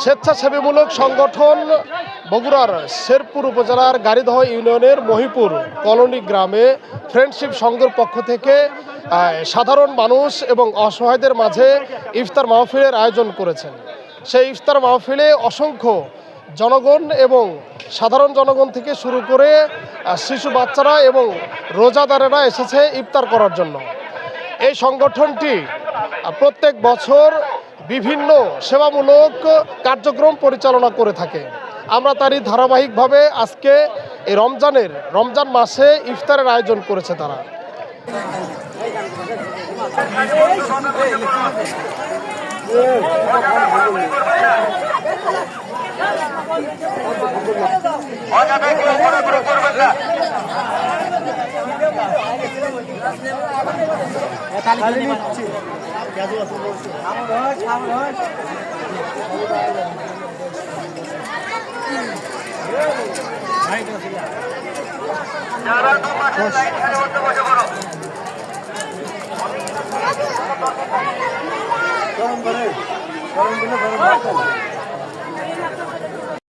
স্বেচ্ছাসেবীমূলক সংগঠন বগুড়ার শেরপুর উপজেলার গাড়িদহ ইউনিয়নের মহিপুর কলোনি গ্রামে ফ্রেন্ডশিপ সংঘের পক্ষ থেকে সাধারণ মানুষ এবং অসহায়দের মাঝে ইফতার মাহফিলের আয়োজন করেছেন। সেই ইফতার মাহফিলে অসংখ্য জনগণ এবং সাধারণ জনগণ থেকে শুরু করে শিশু বাচ্চারা এবং রোজাদারেরা এসেছে ইফতার করার জন্য। এই সংগঠনটি প্রত্যেক বছর বিভিন্ন সেবামূলক কার্যক্রম পরিচালনা করে থাকে। আমরা তারই ধারাবাহিকভাবে আজকে এই রমজান মাসে ইফতারের আয়োজন করেছে তারা। যারা দু পাশে লাইন ধরে বসে করো গরম করে